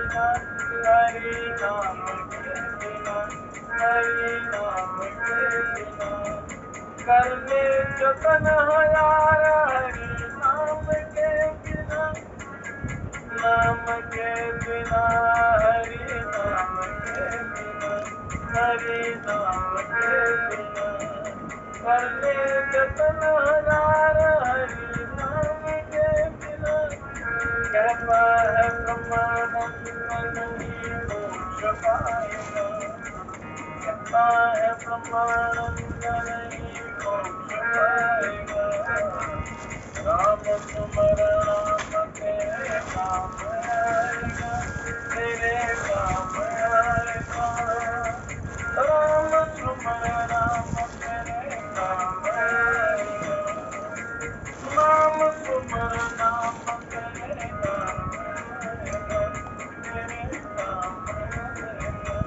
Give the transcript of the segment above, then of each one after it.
हरि नाम के बिना, हरि नाम के बिना, करने जतन हो यार हरि नाम के बिना, नाम के बिना, हरि नाम के बिना, हरि नाम के बिना, करने जतन हो यार हरि नाम के बिना, कहता है ब्रह्मानंद नहीं मोक्ष पाएगा, कहता है ब्रह्मानंद नहीं मोक्ष पाएगा, राम सुमर राम तेरे काम आएगा, तेरे काम आएगा, राम सुमर राम तेरे काम आएगा, नाम सुमर नाम तेरे काम आएगा, तेरे काम आएगा,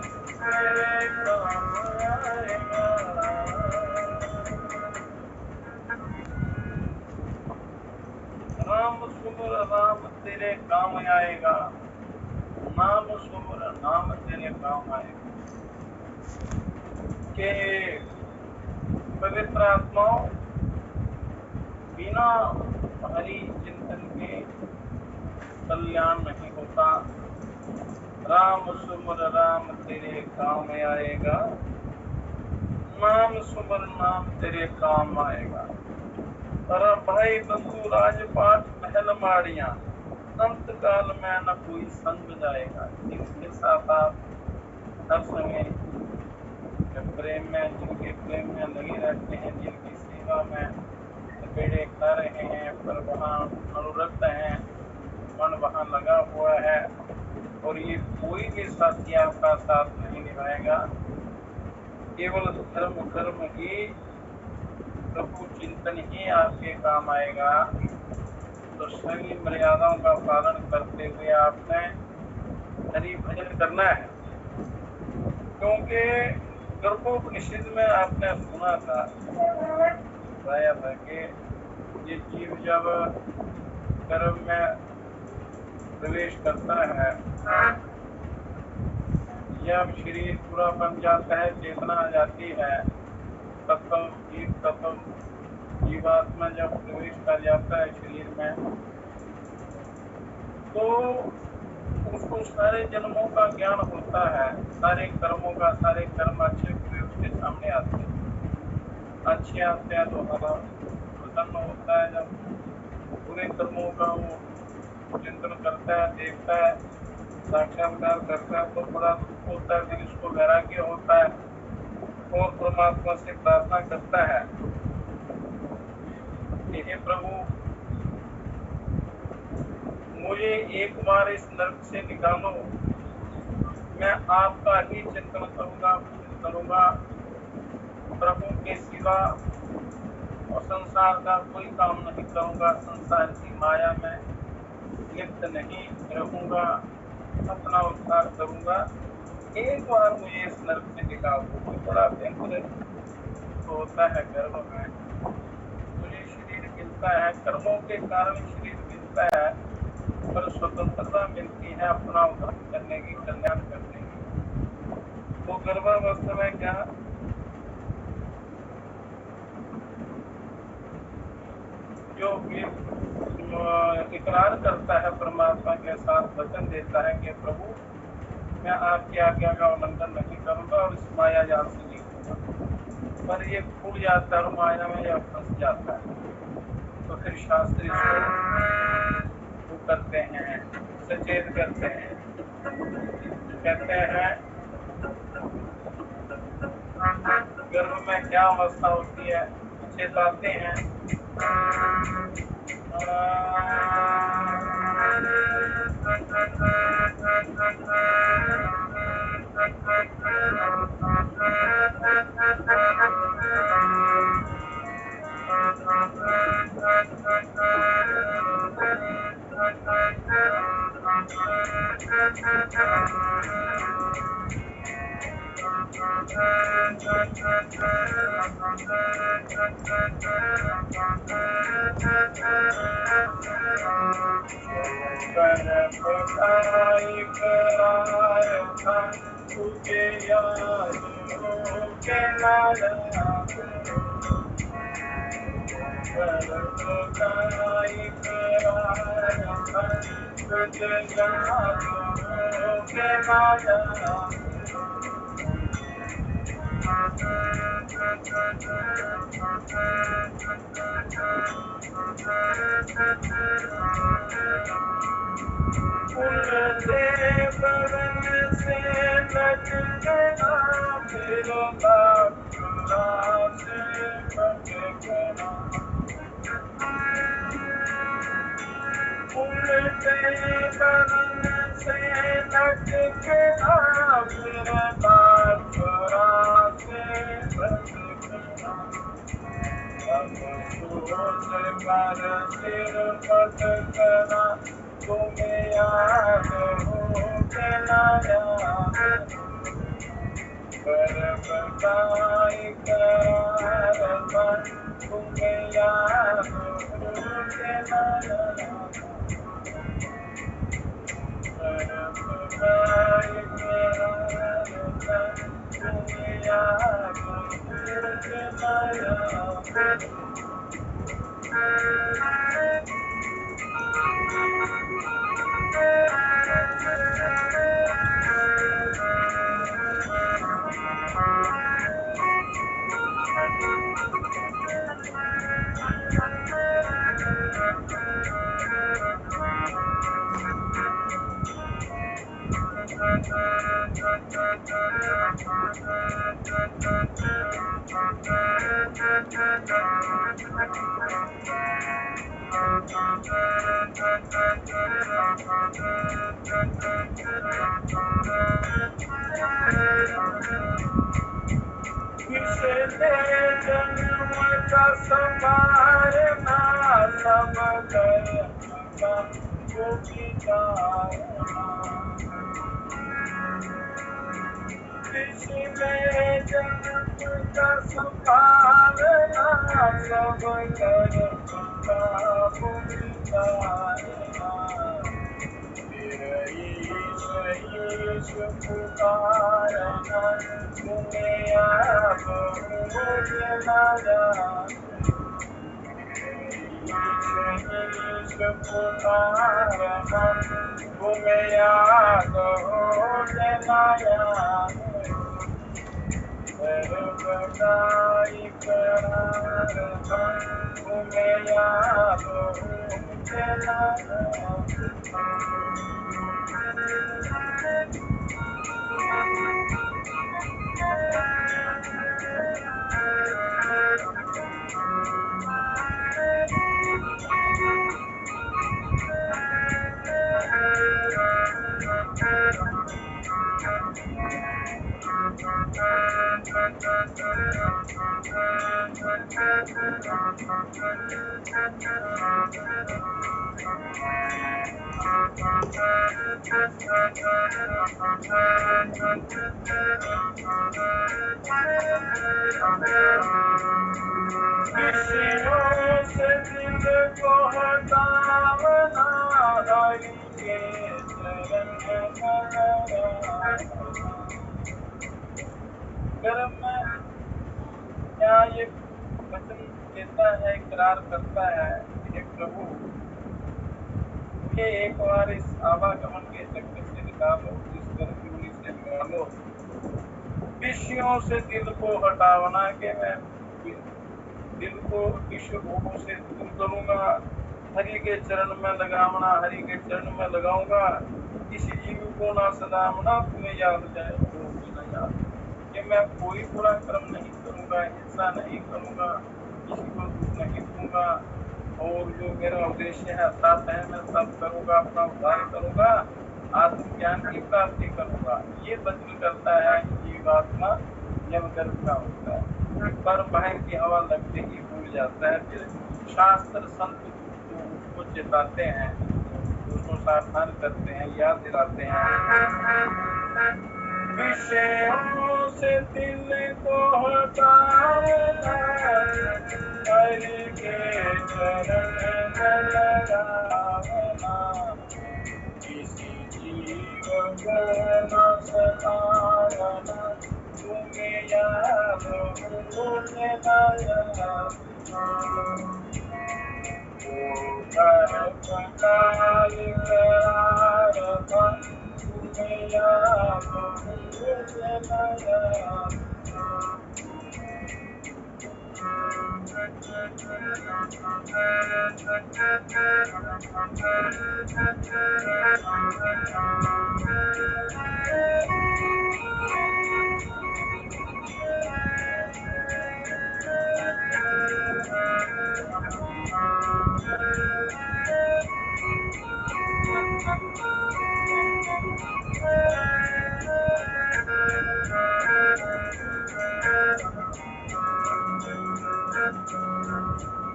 तेरे काम आएगा। नाम सुमर नाम तेरे काम आएगा, नाम सुमर नाम तेरे काम आएगा। के पवित्र आत्माओं, बिना हरि चिंतन के कल्याण नहीं होता। राम सुमर राम तेरे काम आएगा, नाम सुमर नाम तेरे काम आएगा। और भाई बंधु राजपाट महल माड़ियां, अंत काल में न कोई संग जाएगा। जिनके साथ आप हर समय प्रेम में, जिनके प्रेम में लगे रहते हैं, जिनकी सेवा में पेड़े खा रहे हैं, पर वहाँ अनुरक्त हैं, मन वहाँ लगा हुआ है, और ये कोई भी साथी आपका साथ नहीं निभाएगा। केवल धर्म कर्म ही, प्रभु चिंतन ही आपके काम आएगा। तो सभी मर्यादाओं का पालन करते हुए आपने हरि भजन करना है। क्योंकि गर्भोपनिषद में आपने सुना था, बताया था कि ये जीव जब गर्भ में प्रवेश करता है, जब शरीर पूरा बन जाता है, चेतना आ जाती है, तत्व जीव तत्व जीवात्मा जब प्रवेश कर जाता है शरीर में, तो उसको सारे जन्मों का ज्ञान होता है, सारे कर्मों का, सारे कर्म अच्छे बुरे उसके सामने आते हैं। अच्छे आते हैं तो हमारा प्रसन्न होता है, जब बुरे कर्मों का वो चिंतन करता है, देखता है, साक्षात्कार करता है, तो बड़ा दुख होता है। फिर इसको वैराग्य होता है और परमात्मा से प्रार्थना करता है कि हे प्रभु, मुझे एक बार इस नरक से निकालो, मैं आपका ही चिंतन करूंगा, भजन करूंगा, प्रभु के सिवा और संसार का कोई काम नहीं करूंगा, संसार की माया में लिप्त नहीं रहूंगा, अपना उद्धार करूंगा, एक बार मुझे इस नरक से निकाल दो। बड़ा भयंकर होता है गर्भ में, मुझे शरीर मिलता है, कर्मों के कारण शरीर मिलता है, पर स्वतंत्रता मिलती है अपना उद्धार करने की, कल्याण करने की। तो गर्भावस्था में क्या जो इकरार करता है, परमात्मा के साथ वचन देता है कि प्रभु, मैं आपकी आज्ञा का उल्लंघन नहीं करूंगा और इस माया जाल से नहीं होगा, पर ये फूट जाता है और माया में यह फंस जाता है। तो फिर शास्त्री वो करते हैं, सचेत करते हैं, कहते हैं गर्भ में क्या अवस्था होती है, चेताते हैं। विषयों से दिल को हटावना के मैं दिल को विश्व भोगों से दूर करूंगा, हरि के चरण में लगावना, हरि के चरण में लगाऊंगा। किसी जीव को ना सदावना, तुम्हें याद जाए तो याद कि मैं कोई बुरा कर्म नहीं करूंगा, हिंसा नहीं करूंगा, किसी को दुख नहीं दूंगा, और जो मेरा उद्देश्य है साथ है मैं सब करूंगा, अपना उद्धार करूंगा, आत्मज्ञान की प्राप्ति करूंगा। ये वचन करता है जीवात्मा जब गर्भ का होता है, पर बाहर की हवा लगते ही भूल जाता है। फिर शास्त्र संत उसको चेताते हैं, उसको सावधान करते हैं, याद दिलाते हैं। विषयों से दिल को हटाना, हरि के चरण में लगाना, किसी जीव को न सताना, तुम्हें याद मुझे लाया, हर प्रकार करारता, तुम्हें याद मुझे लाया।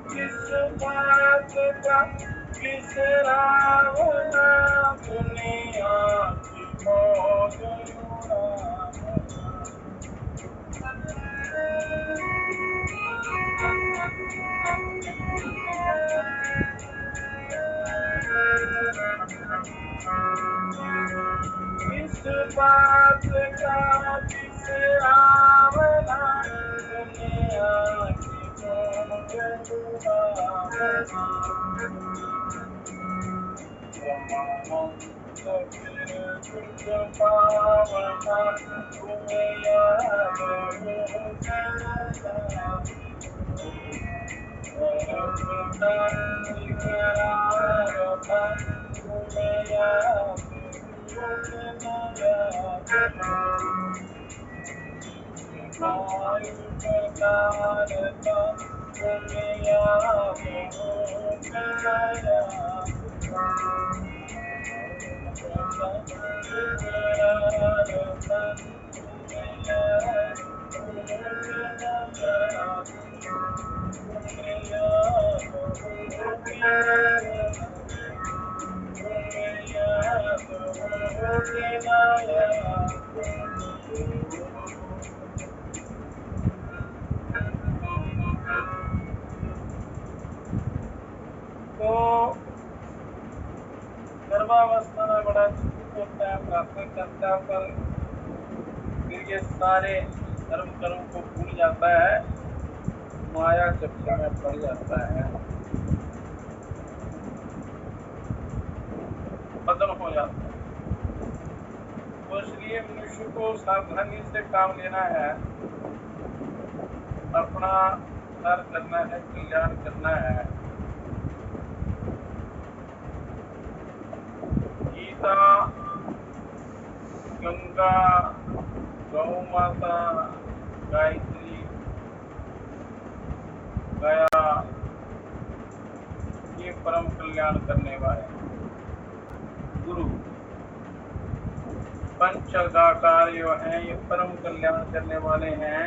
किस बात का बिसरावना, दुनिया की मौज उड़ावना, किस बात का बिसरावना, दुनिया की मौज उड़ावना, कुछ पावना, तुम्हें याद मुझे लाया, करारता, तुम्हें याद मुझे लाया, वायु करारता, तुम्हें याद मुझे लाया, तो गर्भावस्था में बड़ा सुख होता है, प्रार्थना करता पर फिर ये सारे धर्म कर्म को भूल जाता है, माया चक्कर में पड़ जाता है, पतन हो जाता है। तो इसलिए मनुष्य को सावधानी से काम लेना है, अपना उद्धार करना है, कल्याण करना है। गीता, गंगा, गौ माता, गायत्री, गया, ये परम कल्याण करने वाले गुरु पंचगाकार्य हैं, ये परम कल्याण करने वाले हैं।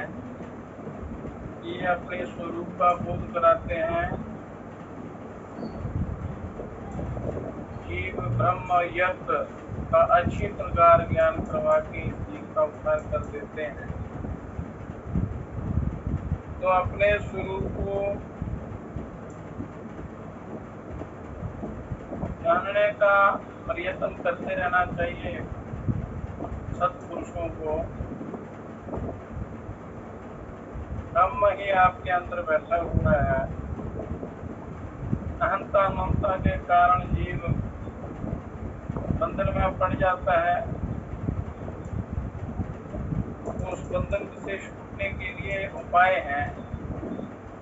ये अपने स्वरूप का बोध कराते हैं, जीव ब्रह्म यज्ञ का अच्छी प्रकार ज्ञान करवा के जीव का उद्धार कर देते हैं। तो अपने स्वरूप को जानने का प्रयत्न करते रहना चाहिए सत्पुरुषों को। ब्रह्म ही आपके अंदर बैठा हुआ है। अहंता ममता के कारण जीव बंधन में पड़ जाता है। तो उस बंधन से छूटने के लिए उपाय हैं,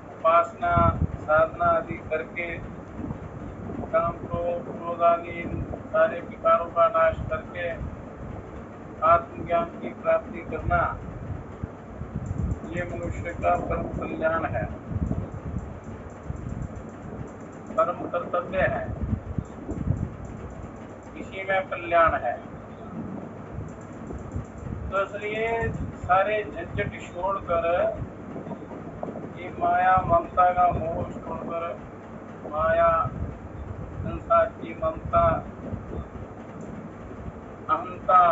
उपासना साधना आदि करके काम क्रोध आदि सारे विकारों का नाश करके आत्मज्ञान की प्राप्ति करना, ये मनुष्य का परम कल्याण है, परम कर्तव्य है, इसी में कल्याण है। तो इसलिए सारे झंझट छोड़कर, ये माया ममता का मोह छोड़कर, माया संसार की ममता अहंता,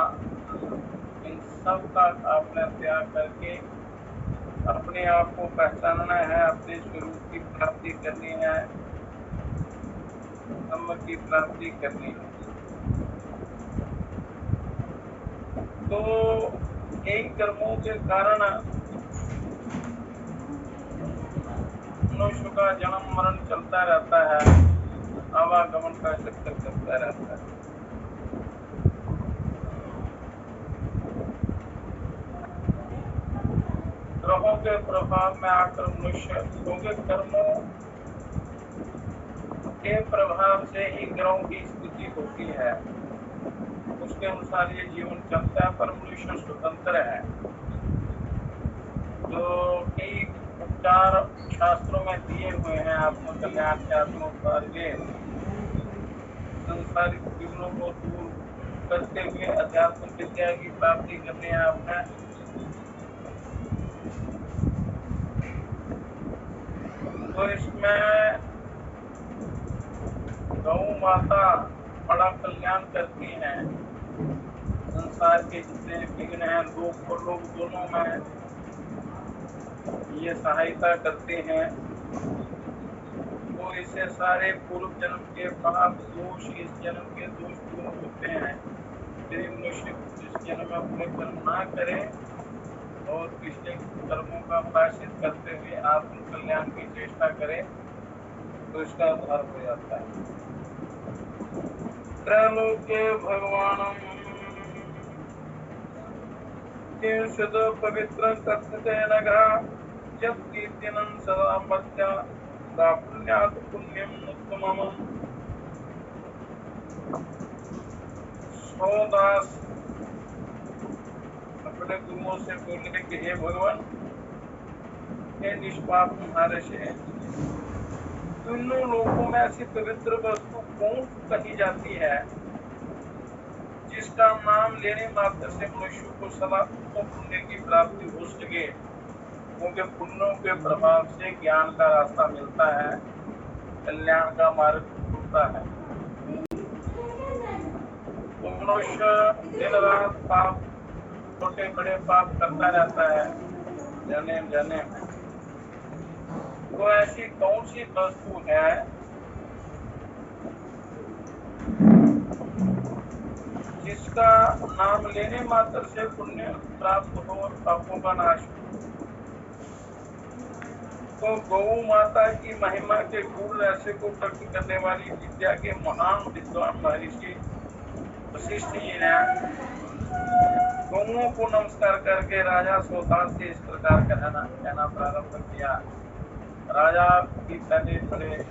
इन सबका आपने त्याग करके अपने आप को पहचानना है, अपने स्वरूप की प्राप्ति करनी है, ब्रह्म की प्राप्ति करनी है। तो इन कर्मों के कारण मनुष्य का जन्म मरण चलता रहता है, आवागमन का चक्कर चलता रहता है। ग्रहों के प्रभाव में आकर मनुष्य, क्योंकि कर्मों के प्रभाव से ही ग्रहों की स्थिति होती है, उसके अनुसार ये जीवन चलता है। पर मनुष्य स्वतंत्र है। जो कई उपचार शास्त्रों में दिए हुए हैं, आत्मकल्याण के आत्मोपचार के, संसारिक जीवनों को दूर करते हुए अध्यात्म विद्या की प्राप्ति करनी है आपने। तो इसमें गौ माता बड़ा कल्याण करती हैं। संसार के जितने विघ्न हैं, लोक और लोक दोनों में ये सहायता करते हैं। तो इससे सारे पूर्व जन्म के पाप दोष, इस जन्म के दोष दूर होते हैं। यदि मनुष्य इस जन्म में अपने कर्म ना करे और पिछले कर्मों का प्रायश्चित करते हुए आत्म कल्याण की चेष्टा करे तो इसका उद्धार हो जाता है। त्रैलोक्य भगवानम शुद्ध पवित्र कथते नगा जब कीर्तनम सदा मध्या पुण्यात् पुण्यम उत्तमम। सौदास अपने गुरुओं से बोलने के, हे भगवान, हे निष्पाप तुम्हारे से तीनों लोगों में ऐसी पवित्र वस्तु कौन कही जाती है जिसका नाम लेने मात्र से मनुष्य को सदा उत्तम पुण्य की प्राप्ति हो सके। क्योंकि पुण्यों के प्रभाव से ज्ञान का रास्ता मिलता है, कल्याण का मार्ग खुलता है। तो मनुष्य दिन रात पाप, छोटे बड़े पाप करता रहता है जाने जाने में। तो ऐसी कौन सी वस्तु है जिसका नाम लेने मात्र से पुण्य प्राप्त हो और पापों का नाश हो? तो गौ माता की महिमा के गुण रहस्य को प्रकट करने वाली विद्या के महान विद्वान महर्षि वशिष्ठ जी ने गौओं को नमस्कार करके राजा सौदास से इस प्रकार कहना प्रारंभ किया। राजा भी पहले बड़े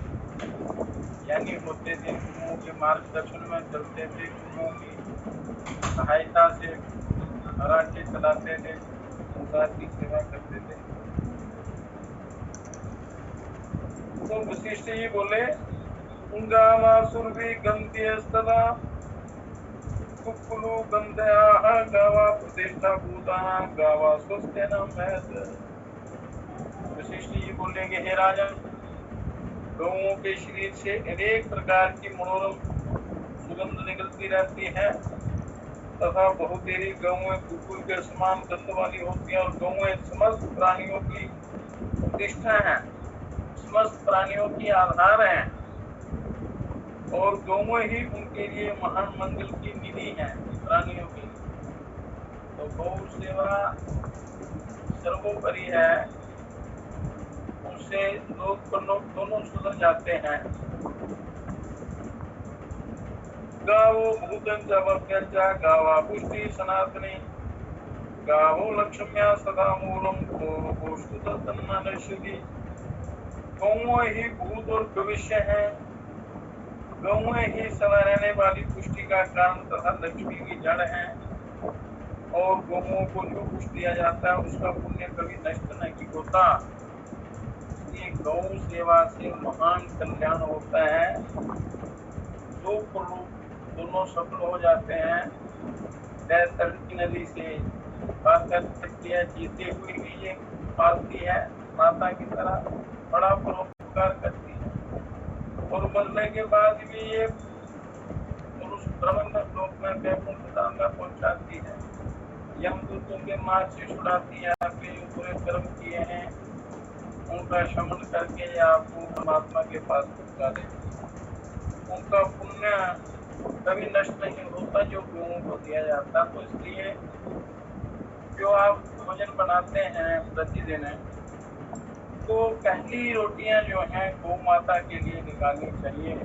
ज्ञानी होते थे, गुरुओं के मार्गदर्शन में चलते थे, गुरुओं की सहायता से राज्य चलाते थे, संसार की सेवा करते थे। तो वशिष्ठ जी बोले, गावासुरभि गंध्य सदा कुक्कुलु गंध्याः गावा प्रतिष्ठा भूतानां गावा स्वस्तेन महत्। वशिष्ठ जी बोलेंगे, हे राजन, गौओं के शरीर से अनेक प्रकार की मनोरम सुगंध निकलती रहती है तथा बहुतेरी गौएं कुकुल के समान गंध वाली होती है। और गौएं समस्त प्राणियों की प्रतिष्ठा है, समस्त प्राणियों की आधार है, और गौएं ही उनके लिए महान मंगल की निधि है प्राणियों की। तो गौ सेवा सर्वोपरि है, उससे लोग दोनों सुधर जाते हैं। गावो भूतं च भव्यं च गावा पुष्टि सनातनी गावो लक्ष्म्या सदा मूलम गोष्ठ तन्नश्यति। गौएं ही भूत और भविष्य है, गौएं ही सदा रहने वाली पुष्टि का कारण तथा लक्ष्मी की जड़ है। और गौओं को जो कुछ दिया जाता है उसका पुण्य कभी नष्ट नहीं होता। इसलिए गौ सेवा से महान कल्याण होता है, लोक और लोक दोनों सफल हो जाते हैं। तरती नदी से पाकर जीते हुए भी ये पालती है, माता की तरह बड़ा परोपकार करती है, और मरने के बाद भी ये पुरुष ब्रह्म लोक में वैकुंठ धाम में पहुंचाती है। यमदूतों के मार्ग से छुड़ाती है। आपके जो बुरे कर्म किए हैं उनका शमन करके ये आपको परमात्मा के पास पहुंचा देती है। उनका पुण्य कभी नष्ट नहीं होता जो गौओं को दिया जाता। तो इसलिए जो आप भोजन बनाते हैं प्रतिदिन, तो पहली रोटियां जो हैं गौ माता के लिए निकालनी चाहिए।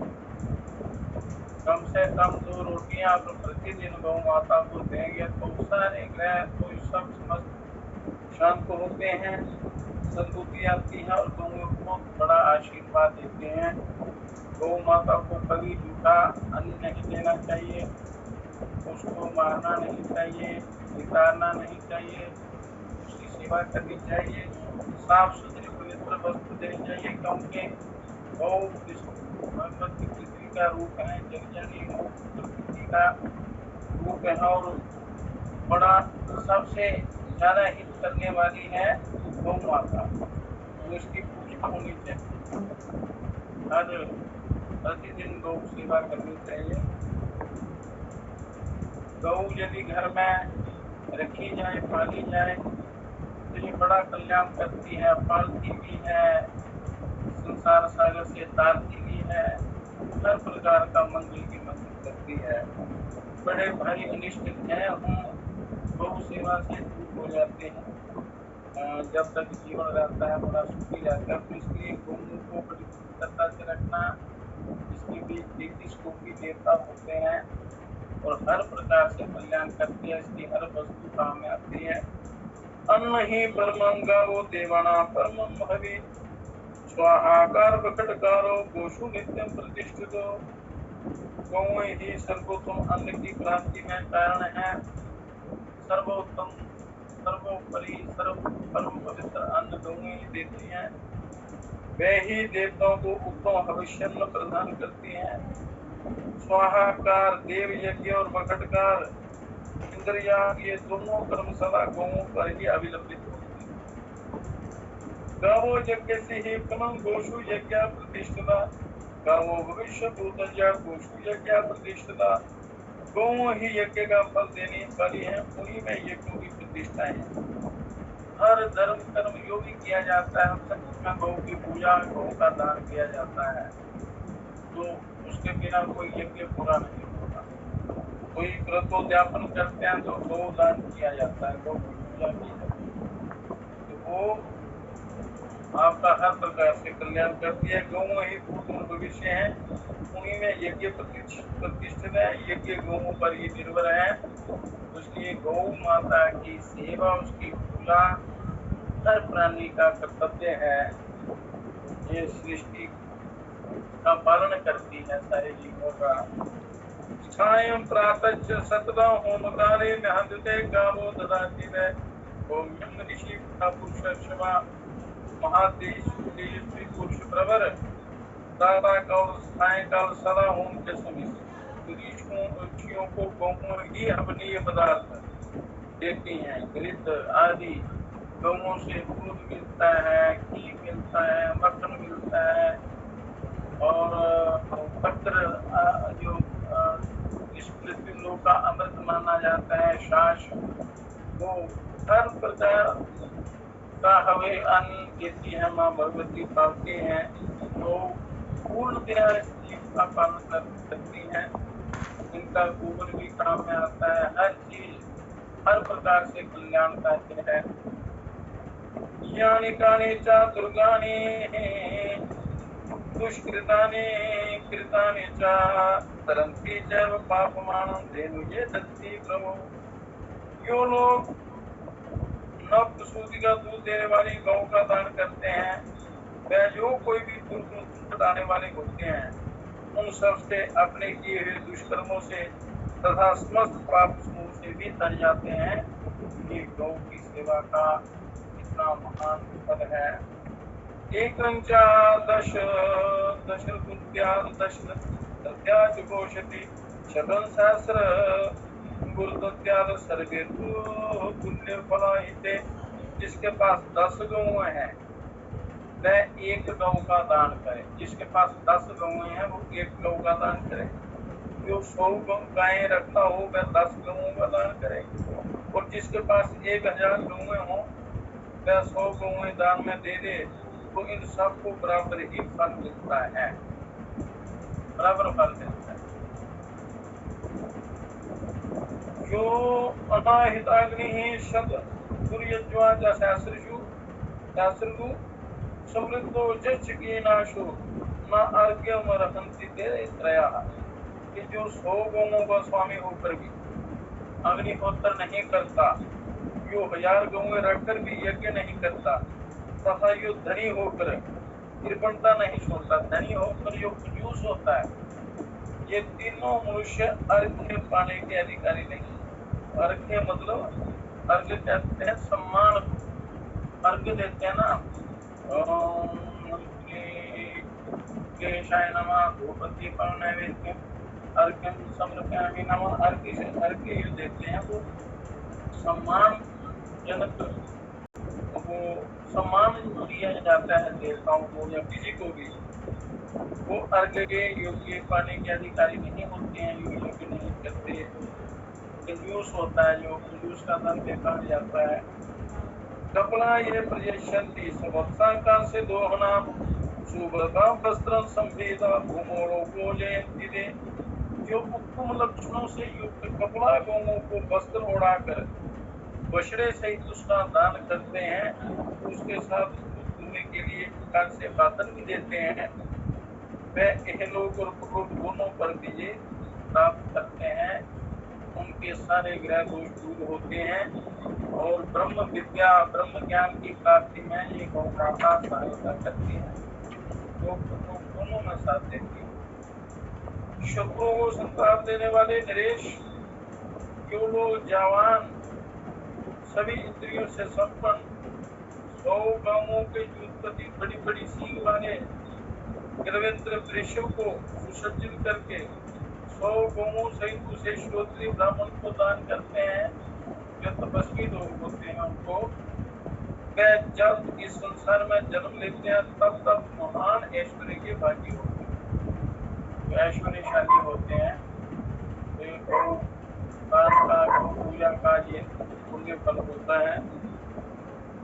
कम से कम 2 रोटियां आप प्रतिदिन गौ माता को देंगे तो सारे ग्रह तो सब समस्त शांत होते हैं, सद्बुद्धि आती है और गौओं को बड़ा आशीर्वाद देते हैं। गौ माता को कभी जूठा अन्न नहीं देना चाहिए, उसको मारना नहीं चाहिए, निकालना नहीं चाहिए, उसकी सेवा करनी चाहिए, साफ सुथरी पवित्र वस्त्र देनी चाहिए, क्योंकि गौ भगवत की पृथ्वी का रूप है, जगजननी प्रकृति का रूप है और बड़ा सबसे ज्यादा हित करने वाली है गौ माता। तो इसकी पूजा होनी चाहिए, हर प्रतिदिन गौ सेवा करनी चाहिए। गौ यदि घर में रखी जाए, पाली जाए तो ये बड़ा कल्याण करती है, पालती भी है, संसार सागर से तारती भी है, हर प्रकार का मंगल की मदद करती है। बड़े भारी अनिष्ट हैं हम गौ सेवा से दूर हो जाते हैं, जब तक जीवन रहता है बड़ा सुखी रहता है। तो इसलिए गौओं को बड़ी पवित्रता से रखना, इसके भी 33 कोटि देवता होते हैं और हर प्रकार से कल्याण करती है, इसकी हर वस्तु काम में आती है। अन्न ही परमं गावो देवाना परमं हवि, स्वाहाकार प्रकटकारो गोषु नित्यम प्रतिष्ठितो। गौएं ही सर्वोत्तम अन्न की प्राप्ति में कारण है। सर्वोत्तम, सर्वोपरि, सर्व परम पवित्र अन्न गौएं ही देती हैं। वे ही देवताओं को उत्तम भविष्य प्रदान करती हैं। स्वाहाकार देव यज्ञ और वकटकार इंद्रिया, ये दोनों कर्म सदा गौओं पर ही अभिलंबित होते हैं। गावो यज्ञ से ही परम गोषु यज्ञ प्रतिष्ठिता, गावो भविष्य भूतंजा गोषु यज्ञ प्रतिष्ठिता। गौ ही यज्ञ का फल देने वाली है, उन्हीं में यज्ञों की प्रतिष्ठा है। हर धर्म कर्म जो भी किया जाता है उसमें गौ की पूजा, गौ का दान किया जाता है, तो उसके बिना कोई यज्ञ पूरा नहीं होता। कोई व्रतोद्यापन करते हैं तो गौ दान किया जाता है, गौ की पूजा की जाती है, तो वो आपका हर प्रकार से कल्याण करती है। गौ ही भूत और भविष्य है, उन्हीं में यज्ञ प्रतिष्ठित है, यज्ञ गौओं पर ही निर्भर है। उसकी गौ माता की सेवा, उसकी पूजा हर प्राणी का कर्तव्य है। ये सृष्टि का पालन करती है सारे जीवों का। सायं प्रातः सतदा होम काले महदते गावो ददाति वे, ओम ऋषि पुरुष क्षमा महादेश पुरुष प्रवर, दादा काल सायकाल सदा होम के समय ऋषियों को गौओं ही हवनीय पदार्थ देती हैं। घृत आदि गौओं से दूध मिलता है, घी मिलता है, मक्खन मिलता है और पत्र जो इस पृथ्वी लोक का अमृत माना जाता है, शास, वो हर प्रकार का हमें अन्न देती है। माँ भगवती पालती हैं तो पूर्ण तरह इस जीव का पालन करती हैं। इनका गोबर भी काम में आता है, हर चीज हर प्रकार से कल्याणकारी है। यानी कानी चा दुर्गानी दुष्कृतानि कृतानि च तरन्ति चैव पापमानं धेनु ये दत्ति प्रभु। जो लोग नव सूदी का दूध देने वाली गौ का दान करते हैं, वह जो कोई भी दूध बताने वाले होते हैं, उन सब से अपने किए हुए दुष्कर्मों से तथा समस्त पाप समूह से भी तर जाते हैं। ये गौ की सेवा का इतना महान फल है। एक दश दश दश घोषति शतं सहस्र गुरुदत्याद सर्वे पुण्य फलाहिते। जिसके पास 10 गौ हैं वह एक गौ का दान करे, जिसके पास 10 गौ हैं वो एक गौ का दान करे। जो 100 गायें रखता हो वह 10 गौओं का दान करे। और जिसके पास 1000 गौएं हो वह 100 गौएं दान में दे दे तो इन सबको बराबर ही फल मिलता है, बराबर फल मिलता है। जो अनाहिताग्नि शत सूर्यज्वा सहस्रु समृद्धो जचकीनाशो न अर्घ्यम रहंति ते त्रयः, कि जो 100 गौओं का स्वामी होकर भी अग्निहोत्र नहीं करता, जो 1000 गौएं रखकर भी यज्ञ नहीं करता, तथा जो धनी होकर कृपणता नहीं छोड़ता, धनी होकर जो कंजूस होता है, ये तीनों मनुष्य अर्घ्य पाने के अधिकारी नहीं। अर्घ्य मतलब अर्घ्य कहते हैं सम्मान, अर्घ्य देते हैं ना, केशाय नमः धूपति पर नैवेद्य अर्घ्यम समर्पयामि नमः, अर्घ्य से अर्घ्य ये देते हैं, वो सम्मान जनक, वो सम्मान दिया जाता है देवताओं को या किसी को भी। वो अर्घ्य के योग्य पाने के अधिकारी नहीं होते हैं, योग्य नहीं करते, कंजूस होता है, जो कंजूस का धन देखा जाता है। कपड़ा ये प्रयशंति समत्साकार से दोहना सुभ्रता वस्त्र संवेदा भूमोड़ो को जयंती दे, जो उत्तम लक्षणों से युक्त कपड़ा गौओं को वस्त्र ओढ़ाकर बछड़े सहित उसका दान करते हैं, उसके साथ धोने के लिए प्रकार से बातन भी देते हैं, वह इहलोक और परलोक दोनों पर विजय प्राप्त करते हैं, उनके सारे ग्रह दोष दूर होते हैं और ब्रह्म विद्या ब्रह्म ज्ञान की प्राप्ति में ये गौ माता सहायता करती है, दोनों में साथ देती है। शत्रुओं को संताप देने वाले नरेश, जो लोग जवान सभी इंद्रियों से संपन्न 100 गांवों के उत्पत्ति बड़ी बड़ी सींग वाले गिरवेंद्र वृषभ को सुसज्जित करके 100 गौओं सहित उसे श्रोत्री ब्राह्मण को दान करते हैं, जो तपस्वी लोग होते हैं, उनको वे जब इस संसार में जन्म लेते हैं तब तब महान ऐश्वर्य के भागी होते हैं, जो ऐश्वर्यशाली होते हैं, पूजा का ये पुण्य फल होता है।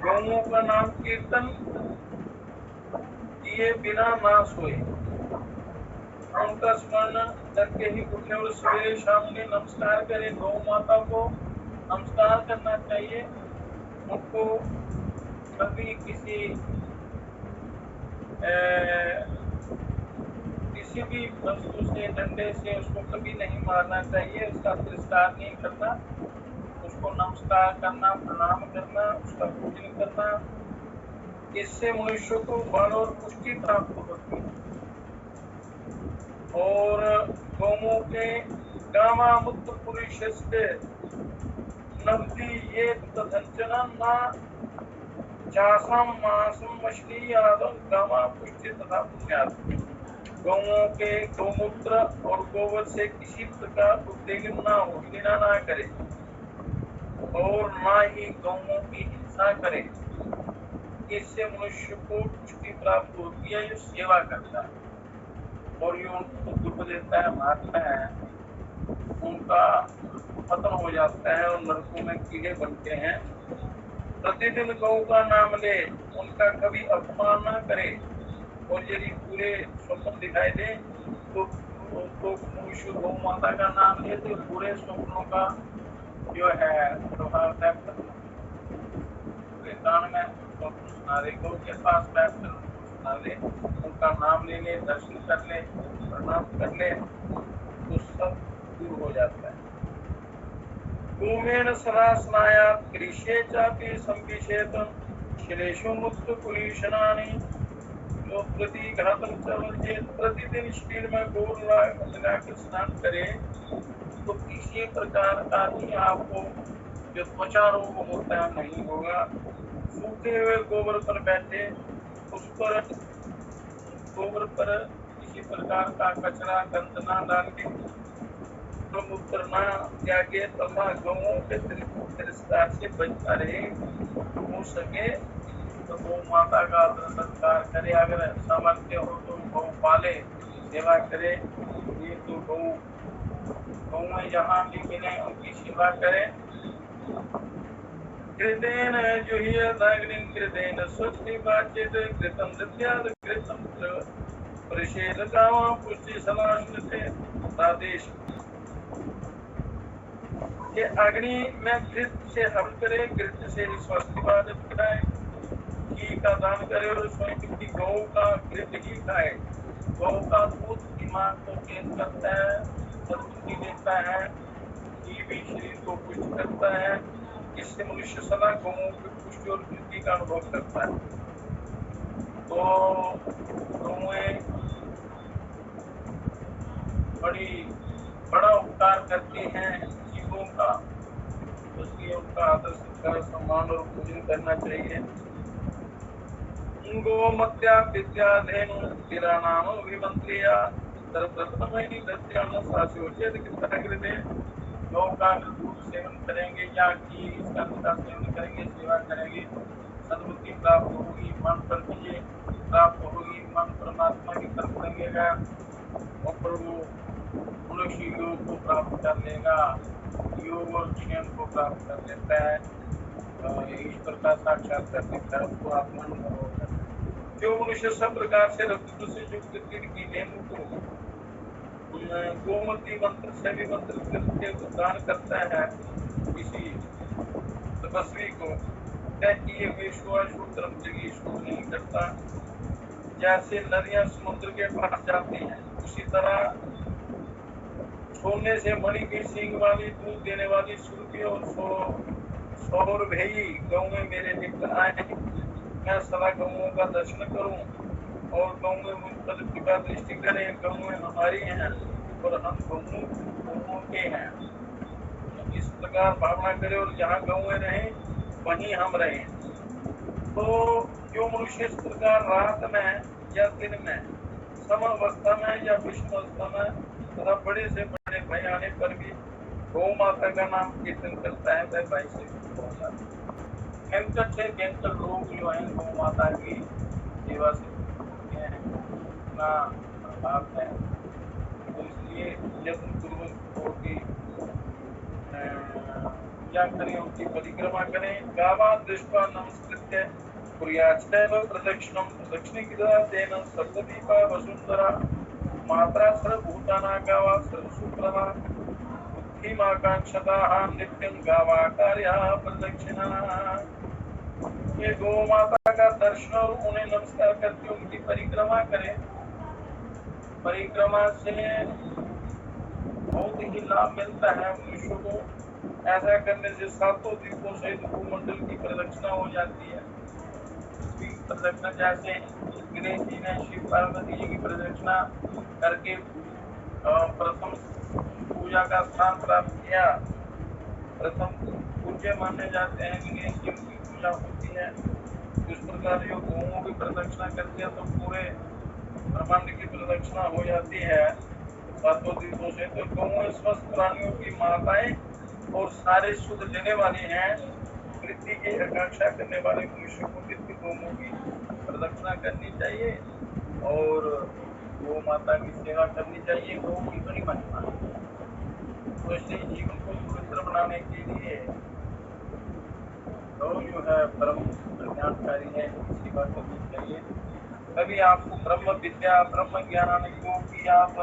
गौओं का नाम कीर्तन किए बिना ना सोए, उनका स्मरण करके ही उठे और सवेरे शाम में नमस्कार करें। गौ माता को नमस्कार करना चाहिए, उनको कभी किसी भी वस्तु से डंडे से उसको कभी नहीं मारना चाहिए, उसका तिरस्कार नहीं करना, उसको नमस्कार करना, प्रणाम करना, उसका पूजन करना, इससे मनुष्य को बल और पुष्टि प्राप्त होती है। और गौओं के कामामुक्त पुरुषस्य नवति ये तथंचना ना चासम मासम मछली आदम कामा पुष्टि तथा पुण्यात्। गौओं के गौमूत्र और गोबर से किसी प्रकार उद्वेलन ना हो, घृणा ना करे और ना ही गौओं की हिंसा करे, इससे मनुष्य को पुष्टि प्राप्त होती है, जो सेवा करता है। और जो उनको दुख देता है, मारता है, उनका पतन हो जाता है और नरकों में कीड़े बनते हैं। प्रतिदिन गौ का नाम ले, उनका कभी अपमान न करे, और यदि पूरे स्वप्न दिखाई दे तो मनुष्य गौ माता का नाम ले तो पूरे स्वप्नों का जो है प्रभाव कान में स्वप्न सुना दे, गौ के पास बैठकर सुना दे, उनका नाम ले ले, दर्शन कर ले, प्रणाम कर ले, तो सब दूर हो जाता है। गोमेन सदा स्नायात् कृष्ये चापि संविशेत शिलेषु मुक्त कुलीशनानि, जो प्रतिघातम चर्चे प्रतिदिन शरीर में गोर लगाकर स्नान करे तो किसी प्रकार का भी आपको जो त्वचा रोग होता है नहीं होगा। सूखे हुए गोबर पर बैठे, उस पर गोबर पर किसी प्रकार का कचरा गंद ना डाले, मूत्र ना त्यागे, तथा गौओं के तिरस्कार से बचता रहे, हो सके तो गौ माता का सत्कार करे, अगर सामर्थ्य हो तो गौ पाले, सेवा करे। ये तो गौ में जहाँ भी मिले उनकी सेवा करे, कृतेन जुह्यताग्निं कृतेन स्वस्ति वाच्यते कृतं दद्यात् कृतं परिषेदकामा पुष्टिसमाश्नुते प्रादेश। ये अग्नि में घृत से हवन करे, घृत से स्वस्तिवाद कराए, घी का दान करे और स्वयं की गौ का घृत ही खाए। गौ का दूध दिमाग को तेज करता है, सद्बुद्धि देता है, घी भी शरीर को पुष्ट करता है। इससे मनुष्य सदा गौओं की पुष्टि और वृद्धि का अनुभव करता है। तो गौएं बड़ा उपकार करती हैं जीवों का, इसलिए उनका आदर सत्कार सम्मान और पूजन करना चाहिए। गोमत्या विद्याधेनु गिरानाम विमंत्रिया सर्वप्रथम दत्यान सास्योचित कृतकृते। गौ का दूध सेवन करेंगे या घी स्कंद का सेवन करेंगे, सेवा करेंगे, सद्बुद्धि प्राप्त होगी, मन पर विजय प्राप्त होगी, मन परमात्मा की तरफ लगेगा और वो मनुष्य योग को प्राप्त कर लेगा, योग और क्षेम को प्राप्त कर लेता है, ईश्वर का साक्षात्कार दिखता है, उसको आत्मानुभव होता है। जो मनुष्य सब प्रकार से रक्त से युक्त तीर की धेनु को गोमती मंत्र से भी मंत्र करके दान करता है किसी तपस्वी को, ये हुए शोध नहीं करता। जैसे नदियां समुद्र के पास जाती हैं, उसी तरह सोने से मणि की सींग वाली दूध देने वाली सुरभि और सौर भई गौएं मेरे निकट आए, मैं सदा गौओं का दर्शन करूं और गौएं मुझ पर कृपा दृष्टि करें। गौएं हमारी हैं और हम गौओं के हैं, इस प्रकार भावना करें और जहाँ गौएं रहें वहीं हम रहें। तो जो मनुष्य इस प्रकार रात में या दिन में, समावस्था में या विषमावस्था में तथा बड़े से बड़े भय आने पर भी गौ माता का नाम कीर्तन करता है, वह भाई से भयंकर से भयंकर लोग जो है गौ माता की सेवा से इतना प्रभाव है। तो इसलिए यत्न पूर्वक होगी क्या करें, उनकी परिक्रमा करें। गावा दृष्टा नमस्कृत्य कुर्याच्चैव प्रदक्षिणं प्रदक्षिणीकृतेन सर्वदीपा वसुंधरा मात्रा सर्वभूतानां गावा सर्वसूत्रमा बुद्धिमाकांक्षताः नित्यं गावा कार्याः प्रदक्षिणा। ये गौ माता का दर्शन और उन्हें नमस्कार करके उनकी परिक्रमा करें। परिक्रमा से बहुत ही लाभ मिलता है मनुष्य को। ऐसा करने से सातों द्वीपों से भूमंडल की प्रदक्षिणा हो जाती है। प्रदक्षिणा जैसे गणेश जी ने शिव पार्वती जी की प्रदक्षिणा करके प्रथम पूजा का स्थान प्राप्त किया, प्रथम पूज्य माने जाते हैं गणेश जी, की पूजा होती है। इस प्रकार जो गौओं की प्रदक्षिणा करते हैं तो पूरे ब्रह्मांड की प्रदक्षिणा हो जाती है सातों द्वीपों से। तो गौएं स्वस्थ प्राणियों की माताएं और सारे सुख देने वाली हैं। वृद्धि की आकांक्षा करने वाले मनुष्य को नित्य गौओं की प्रदक्षिणा करनी चाहिए और गौ माता की सेवा करनी चाहिए। गौ की बड़ी महिमा है, तो इसलिए जीवन को पवित्र बनाने के लिए गौ जो है परम कल्याणकारी है, सेवा करनी चाहिए। तभी आपको ब्रह्म विद्या ब्रह्म ज्ञान योग की आप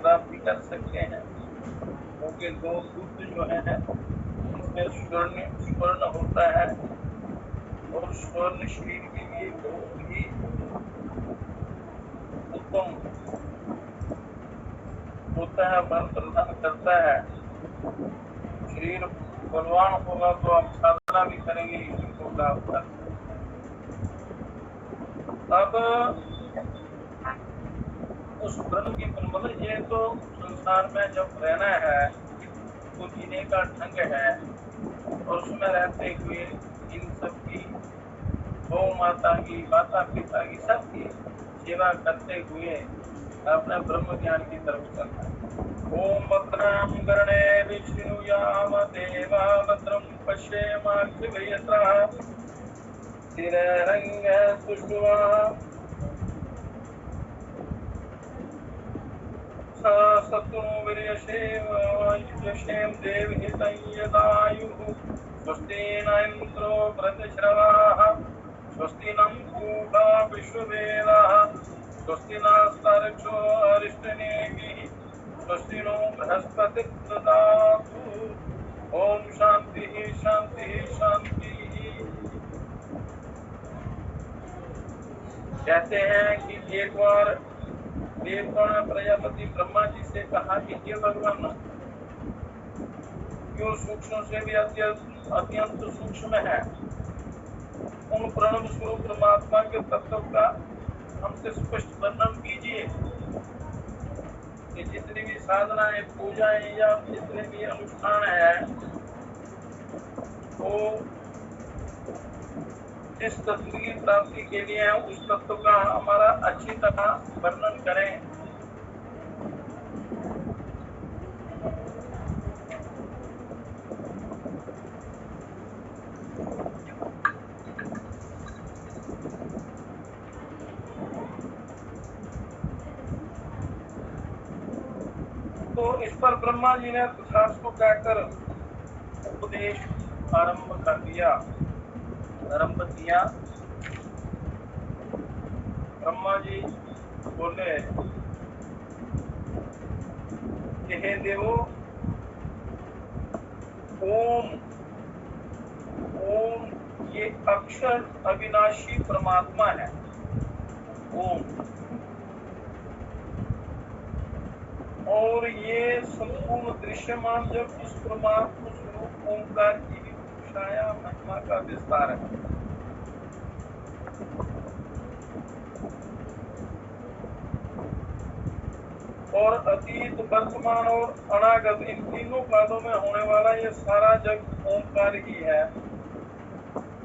प्राप्ति कर सकते हैं। क्योंकि गौ दूध जो है इसमें स्वर्ण होता है और स्वर्ण शरीर के लिए बहुत ही उत्तम होता है, बल प्रदान करता है। शरीर बलवान होगा तो आप साधना भी करेंगे, ईश्वर को प्राप्त कर। अब उस ब्रह्म की मतलब ये तो संसार में जब रहना है तो जीने का ढंग है, और उसमें रहते हुए इन सब की गौ माता की माता पिता की सबकी सेवा करते हुए अपने ब्रह्म ज्ञान की तरफ चलना है। ओम भद्रं कर्णे विष्णुयाम देवा भद्रं पश्येमाक्षभिर्यजत्राः स्थिरैरङ्गैः सुष्ठुवाः सत्तुनो वीर्यसेम देवहितं यदायुः स्वस्ति न इंद्रो वृद्धश्रवाः स्वस्ति नः पूषा विश्ववेदाः स्वस्ति नस्तार्क्ष्यो अरिष्टनेमिः स्वस्ति नो बृहस्पतिः ददातु। ओम शांति शांति शांति। कहते हैं कि एक बार देवगण प्रजापति ब्रह्मा जी से कहा कि हे भगवान, जो सूक्ष्म से भी अत्यंत सूक्ष्म है, उन प्रणव स्वरूप परमात्मा के तत्व का हमसे स्पष्ट वर्णन कीजिए। कि जितनी भी साधनाएं, पूजाएं या जितने भी अनुष्ठान है, वो जिस तत्व की प्राप्ति के लिए है, उस तत्व का हमारा अच्छी तरह वर्णन करें। तो इस पर ब्रह्मा जी ने तथास्तु कहकर उपदेश आरंभ कर दिया, आरंभ किया। ब्रह्मा जी बोले कि हे देवो, ओम ओम ये अक्षर अविनाशी परमात्मा है। ओम, और ये संपूर्ण दृश्यमान जब उस परमात्मा स्वरूप ओंकार की छाया महिमा का विस्तार है। और अतीत, वर्तमान और अनागत, इन तीनों कालों में होने वाला ये सारा जग ओंकार ही है।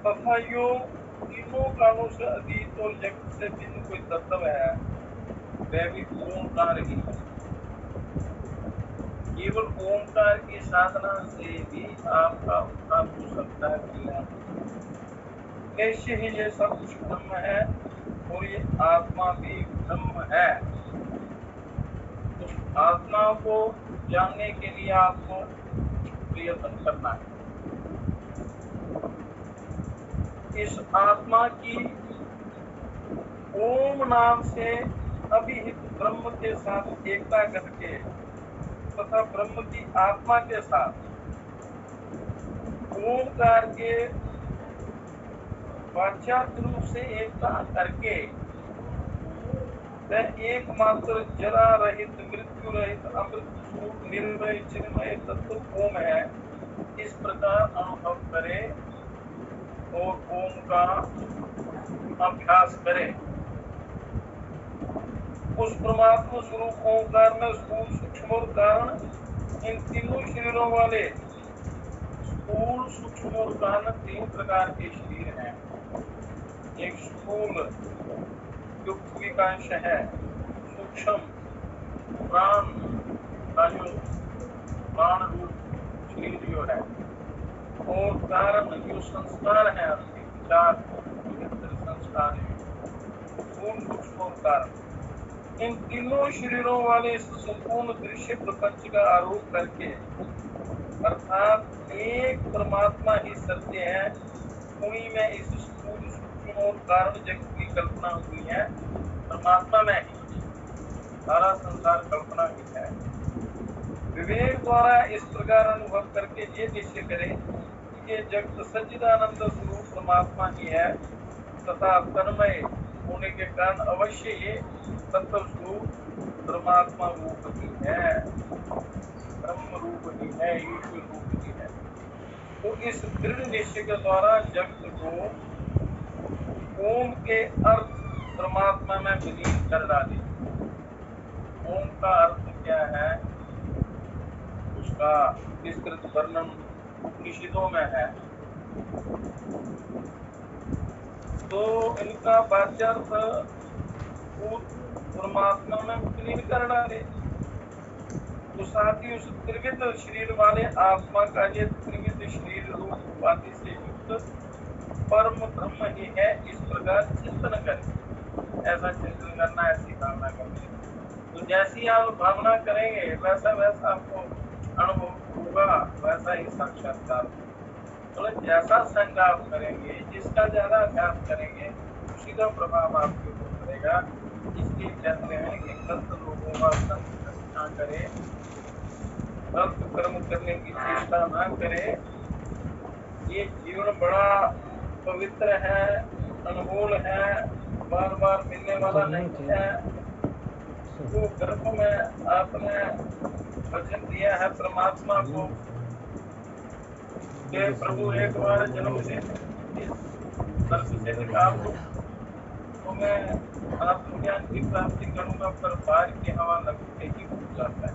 तथा यो तीनों कालों से अतीत और जगत से भिन्न कोई तत्व है, वह भी ओंकार ही है। केवल ओंकार की साधना से भी आपका उद्धार हो सकता है, कल्याण। निश्चय ही ये सब कुछ ब्रह्म है और ये आत्मा भी ब्रह्म है। उस आत्मा को जानने के लिए आपको प्रयत्न करना है। इस आत्मा की ओम नाम से अभिहित ब्रह्म के साथ एकता करके तथा ब्रह्म की आत्मा के साथ ओंकार के वाच्यार्थ रूप से एकता करके वह एकमात्र जरा रहित, मृत्यु रहित, अमृत स्वरूप निर्भय चिन्मय तत्व ओम है, इस प्रकार अनुभव करे और ओम का अभ्यास करे। उस परमात्मा स्वरूप ओंकार में स्थूल, सूक्ष्म और कारण, इन तीनों शरीरों वाले स्थूल, सूक्ष्म और कारण तीन प्रकार के शरीर हैं। एक स्थूल जो पृथ्वी का अंश है, सूक्ष्म प्राण का जो प्राण रूप शरीर जो है, और कारण जो संस्कार है, विचार संस्कार है, स्थूल, सूक्ष्म और कारण। इन तीनों शरीरों वाले इस संपूर्ण दृश्य प्रपंच का आरोप करके, अर्थात एक परमात्मा ही सत्य है, उन्हीं में इस स्थूल, सूक्ष्म और कारण जगत की कल्पना हुई है। परमात्मा में ही सारा संसार कल्पना ही है। विवेक द्वारा इस प्रकार अनुभव करके ये निश्चय करें कि ये जगत सच्चिदानंद स्वरूप परमात्मा ही है तथा तन्मय होने के कारण अवश्य ये तत्व स्वरूप परमात्मा रूप ही है, ब्रह्म रूप ही है, ईश्वर रूप ही है। तो इस दृढ़ निश्चय के द्वारा जगत को ओम के अर्थ परमात्मा में विलीन कर डाले। ओम का अर्थ क्या है, उसका विस्तृत वर्णन उपनिषदों में है। तो इनका वाच्यार्थ परमात्मा में विलीन कर डाले। तो साथ ही उस त्रिविध शरीर वाले आत्मा का ये त्रिविध शरीर रूप उपाधि से युक्त परम ब्रह्म ही है, इस प्रकार चिंतन करें। ऐसा चिंतन करना, ऐसी भावना करनी। तो जैसी आप भावना करेंगे वैसा वैसा आपको अनुभव होगा, वैसा ही साक्षात्कार। तो जैसा संग आप करेंगे, जिसका ज्यादा अभ्यास करेंगे, उसी का प्रभाव आपके ऊपर पड़ेगा। इसलिए कहते हैं कि गलत लोगों का संग ना करे, गलत कर्म करने की चेष्टा ना करे। ये जीवन बड़ा पवित्र है, अनमोल है, बार बार मिलने वाला नहीं है। तो गर्भ में आपने वचन दिया है परमात्मा को कि प्रभु एक बार जन्म ले सर्प से निकाल दो, तो मैं आत्मज्ञान की प्राप्ति करूंगा, पर बाहर की हवा लगते ही भूल जाता है।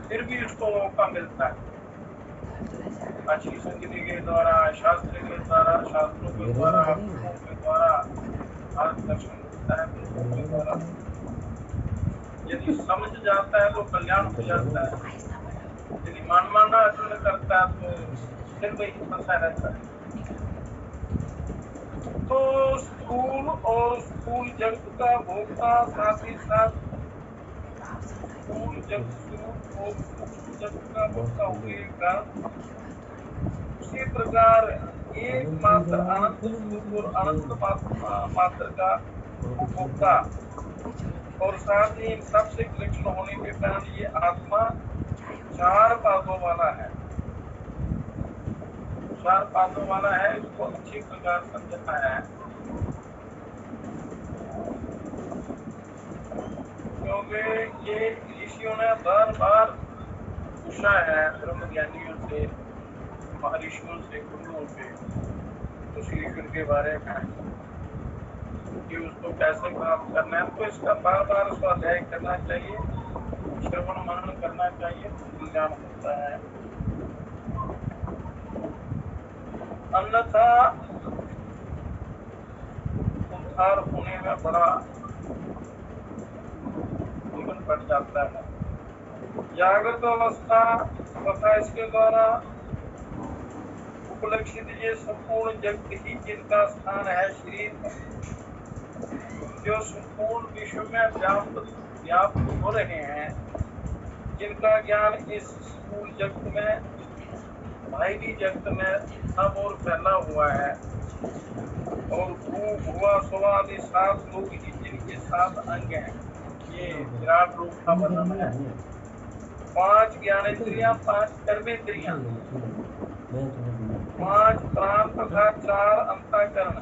फिर भी उसको मौका मिलता है अच्छी संगति के द्वारा, शास्त्र के द्वारा, शास्त्रों के द्वारा, गुरुओं के द्वारा मार्गदर्शन मिलता है, गुरुओं के द्वारा। यदि समझ जाता है तो कल्याण हो जाता है, यदि मनमाना आचरण करता है तो फिर वही फंसा रहता है। तो स्थूल और स्थूल जगत का भोक्ता, साथ ही साथ स्थूल जगत स्वरूप और सूक्ष्म जगत का भोक्ता होगा। उसी प्रकार एकमात्र अनंत स्वरूप और अनंत मात्र का उपभोक्ता, और साथ ही इन सबसे विलक्षण होने के कारण ये आत्मा चार पादों वाला है। चार पादों वाला है, इसको अच्छी प्रकार समझना है, क्योंकि ये ऋषियों ने बार बार पूछा है ब्रह्म ज्ञानियों से, महर्षियों से, गुरुओं से उस ईश्वर के बारे में कि उसको कैसे प्राप्त करना है। तो इसका बार बार स्वाध्याय करना चाहिए, श्रवण मनन करना चाहिए, तो ज्ञान होता है। अन्यथा उद्धार होने में बड़ा जीवन बढ़ जाता है। जागृत अवस्था तथा इसके द्वारा उपलक्षित ये संपूर्ण जगत ही जिनका स्थान है शरीर, जो संपूर्ण विश्व में व्याप्त हो रहे हैं, जिनका ज्ञान इस स्थूल जगत में, बाहरी जगत में सब और फैला हुआ है, और भुआ सुवा आदि 7 लोग ही जिनके 7 अंग हैं, ये विराट रूप का वर्णन है। 5 ज्ञानेंद्रियां, 5 कर्मेंद्रियां, 5 प्राण तथा 4 अंतःकरण,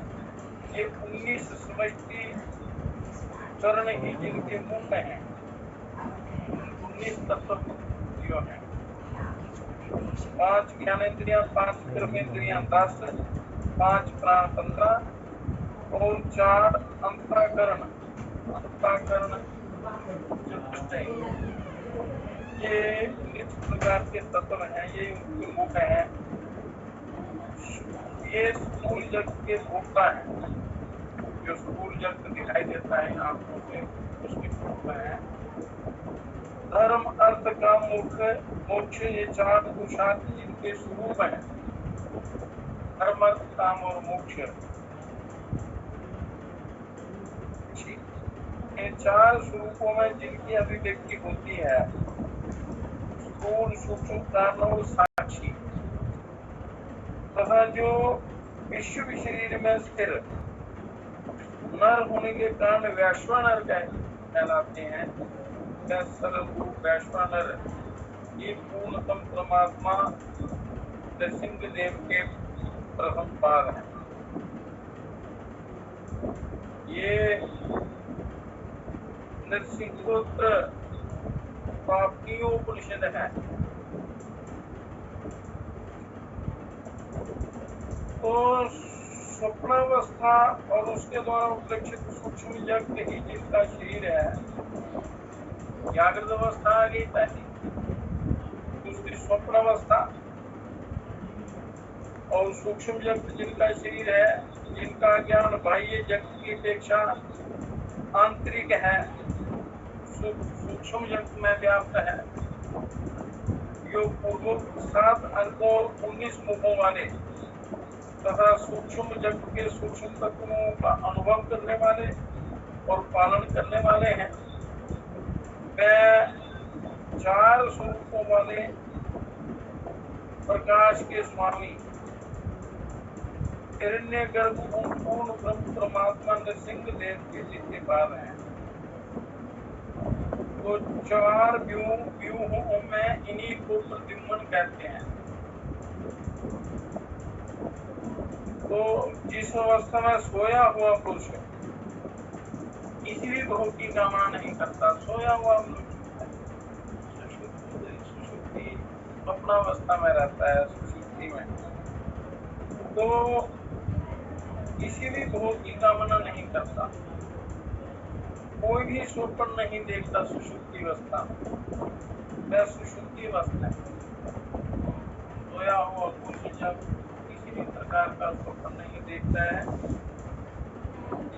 ये 19 समष्टि कर्ण ही जिनके मुंह में है, 19 तत्व जो है। 5 ज्ञानेंद्रियां, 5 कर्मेंद्रियां 10, 5 प्राण 15 और 4 अंतःकरण ये इस प्रकार के तत्व हैं, ये उनके मुख हैं। ये स्थूल जगत के भोक्ता है, जो स्थूल जगत दिखाई देता है आंखों से, उसके भोक्ता है। धर्म, अर्थ, काम, मोक्ष, ये 4 पुरुषार्थ जिनके स्वरूप है, धर्म, अर्थ, काम और मोक्ष, इन 4 स्वरूपों में जिनकी अभिव्यक्ति होती है, स्थूल, सूक्ष्म, कारण और साक्षी, तथा जो विश्व शरीर में स्थिर नर होने के कारण वैश्वानर कहलाते हैं। वैश्वानर ये पूर्णतम परमात्मा नृसिंहदेव के प्रथम पाद है। ये नृसिंहोत्र प्राप्तियोपनिषद है। तो स्वप्नावस्था और उसके द्वारा उपलक्षित सूक्ष्म जगत ही जिनका शरीर है, जागृत अवस्था आ गई पहली, दूसरी स्वप्नावस्था, और सूक्ष्म जगत जिनका शरीर है, जिनका ज्ञान बाह्य जगत की अपेक्षा आंतरिक है, सूक्ष्म जगत में व्याप्त है, जो पूर्वोक्त 7 अंकों 19 मुखों वाले तथा सूक्ष्म जगत के सूक्ष्म तत्वों का अनुभव करने वाले और पालन करने वाले हैं। वे 4 स्वरूपों वाले प्रकाश के स्वामी हिरण्य गर्भ पूर्ण ब्रह्म परमात्मा नृसिंह देव के जितने पाद हैं, तो 4 व्यूहों में इन्हीं को प्रद्युम्न कहते हैं। तो जिस अवस्था में सोया हुआ पुरुष किसी भी भोग की कामना नहीं करता, सोया हुआ सुषुप्ति स्वप्नावस्था में रहता है, सुषुप्ति में, तो किसी भी भोग की कामना नहीं करता, कोई भी स्वप्न नहीं देखता सुषुप्ति अवस्था में, वह सुषुप्ति अवस्था है। सोया हुआ पुरुष जब किसी भी प्रकार का स्वप्न नहीं देखता है,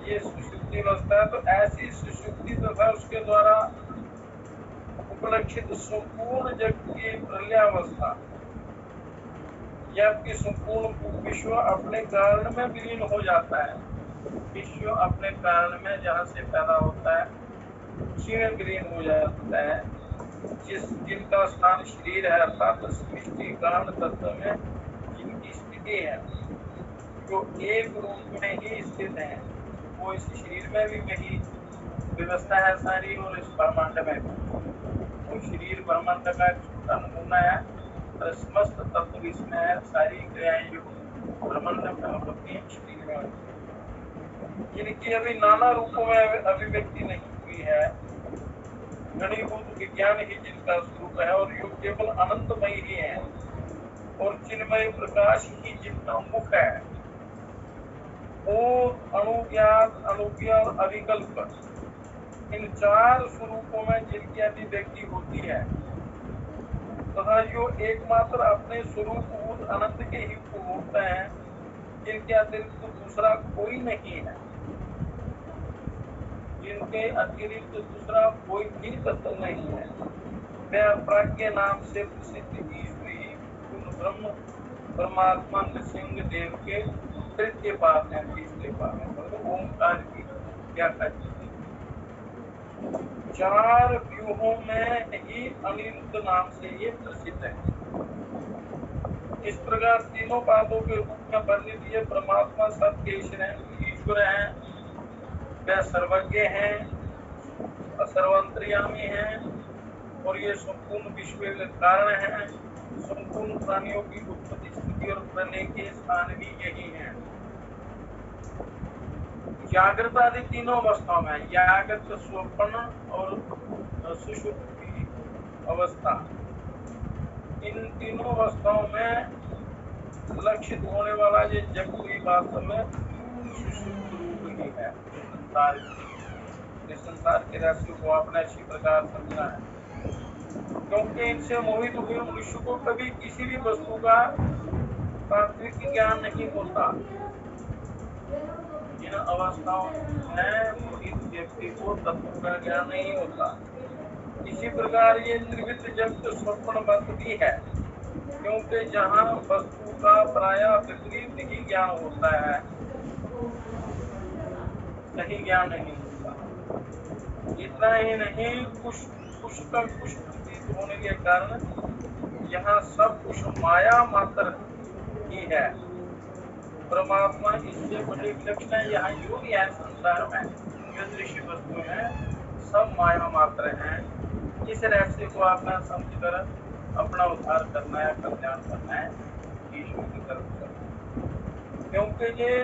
ये सुषुप्ति अवस्था है। तो ऐसी सुषुप्ति तथा उसके द्वारा उपलक्षित संपूर्ण जगत की प्रलयावस्था, जबकि संपूर्ण विश्व अपने कारण में विलीन हो जाता है। विश्व अपने कारण में जहाँ से पैदा होता है उसी में विलीन हो जाता है। जिनका स्थान शरीर है, अर्थात सृष्टि कारण तत्व में जिनकी स्थिति है, जो एक रूप में ही स्थित है, वो इस शरीर में भी वही व्यवस्था है सारी, और इस ब्रह्मांड में भी। तो शरीर ब्रह्मांड का एक छोटा नमूना है, और समस्त तत्व इसमें है। सारी क्रियाएं जो ब्रह्मांड में होती है शरीर में होती है, जिनकी अभी नाना रूपों में अभिव्यक्ति नहीं हुई है। घनीभूत विज्ञान ही जिनका स्वरूप है, और जो केवल अनंतमय ही है, और चिन्मय प्रकाश ही जिनका मुख है। वो अणुज्ञात, अणुज्ञ और अविकल्प, इन 4 स्वरूपों में जिनकी अभिव्यक्ति होती है, तथा जो एकमात्र अपने स्वरूप अनंत के ही उपभोक्ता हैं, जिनके अतिरिक्त दूसरा कोई नहीं है, जिनके अतिरिक्त दूसरा कोई भी तत्व नहीं है, वे प्राज्ञ नाम से प्रसिद्ध ईश्वरी पूर्ण ब्रह्म परमात्मा नृसिंह देव के तृतीय पाद हैं, तीसरे पाद हैं, मतलब ओंकार की व्याख्या की। 4 व्यूहों में ही अनिरुद्ध नाम से ये प्रसिद्ध है। इस प्रकार तीनों पादों के रूप में वर्णित ये परमात्मा सर्वकेश्वर हैं, ईश्वर हैं, वे सर्वज्ञ हैं, सर्वांतर्यामी हैं, और ये संपूर्ण विश्व के कारण हैं। संपूर्ण प्राणियों की उत्पत्ति, स्थिति और प्रलय के स्थान भी यही हैं। जागृत आदि तीनों अवस्थाओं में, जागृत, स्वप्न और सुषुप्ति अवस्था, इन तीनों अवस्थाओं में लक्षित होने वाला ये जगत ही वास्तव में सुषुप्त रूप ही है। संसार के रहस्य को आपने अच्छी प्रकार समझना है, क्योंकि इनसे मोहित हुए मनुष्य को कभी किसी भी वस्तु का तात्विक ज्ञान नहीं होता। इन अवस्थाओं में मोहित व्यक्ति को तत्व का ज्ञान नहीं होता। इसी प्रकार ये त्रिविध जगत स्वप्नवत भी है, क्योंकि जहाँ वस्तु का प्रायः विपरीत ही ज्ञान होता है, सही ज्ञान नहीं होता। इतना ही नहीं, कुछ प्रतीत होने के कारण यहाँ सब कुछ माया मात्र ही है। परमात्मा इससे बड़े विलक्षण है। यहाँ जो भी है संसार में जो दृश्य वस्तु है, सब माया मात्र हैं। इस रहस्य को आपने समझकर अपना उद्धार करना है, कल्याण करना है, ईश्वर की तरफ से, क्योंकि ये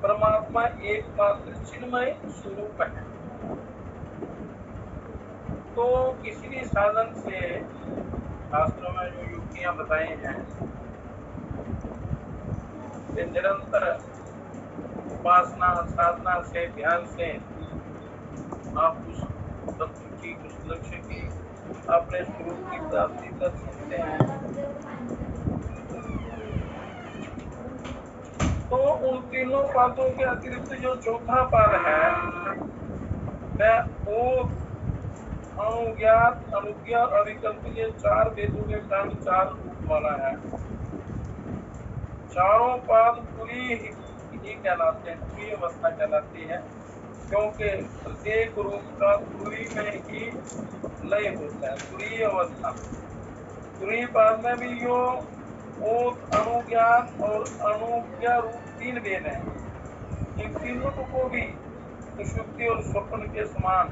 परमात्मा एकमात्र चिन्मय स्वरूप है। तो किसी भी साधन से, शास्त्रों में जो युक्तियां बताई हैं, निरंतर उपासना साधना से, ध्यान से आप उस तत्व की, उस लक्ष्य की, अपने स्वरूप की प्राप्ति कर सकते हैं। तो उन तीनों पादों के अतिरिक्त जो चौथा पाद है, वह अणुज्ञात, अनुज्ञा, अविकल्प, ये 4 वेदों के कारण 4 रूप वाला है। चारों पाद पूरी ही कहलाते हैं, पूरी अवस्था कहलाती है, क्योंकि प्रत्येक रूप का पूरी में ही लय होता है। पूरी अवस्था, पूरी पाद में भी जो ओत, अनुज्ञान और अनुज्ञा रूप 3 वेद हैं। इन तीनों को भी सुषुप्ति और स्वप्न के समान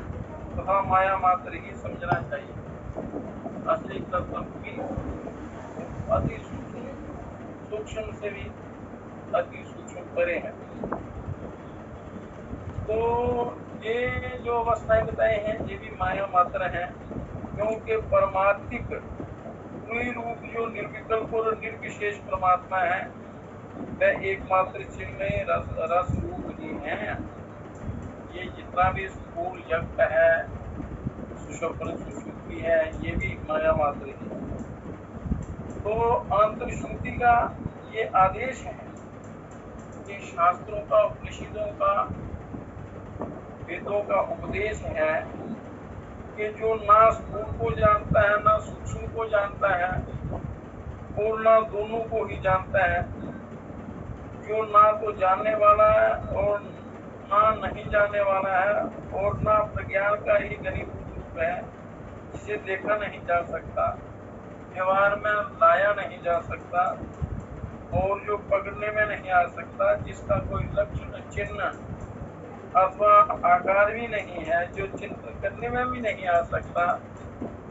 तथा माया मात्र ही समझना चाहिए। असली तत्व की अति सूक्ष्म से भी अति सूक्ष्म परे है। तो ये जो अवस्थाएं बताए हैं ये भी माया मात्र हैं, क्योंकि परमार्थिक रूप जो निर्विकल्प और निर्विशेष परमात्मा है वह एकमात्र चिन्मय रस रूप ही है। ये जितना भी स्थूल यज्ञ है, सुषुप्ति सुषुप्ति है, ये भी माया मात्र ही है। तो अंतर्श्रुति का ये आदेश है कि शास्त्रों का, उपनिषदों का, वेदों का उपदेश है कि जो ना स्थूल को जानता है, ना सूक्ष्म को जानता है और ना दोनों को ही जानता है, जो ना तो जानने वाला है और ना नहीं जानने वाला है और ना प्रज्ञान का ही घनीभूत रूप है, जिसे देखा नहीं जा सकता, व्यवहार में लाया नहीं जा सकता और जो पकड़ने में नहीं आ सकता, जिसका कोई लक्षण चिन्ह अथवा आकार भी नहीं है, जो चिंतन करने में भी नहीं आ सकता,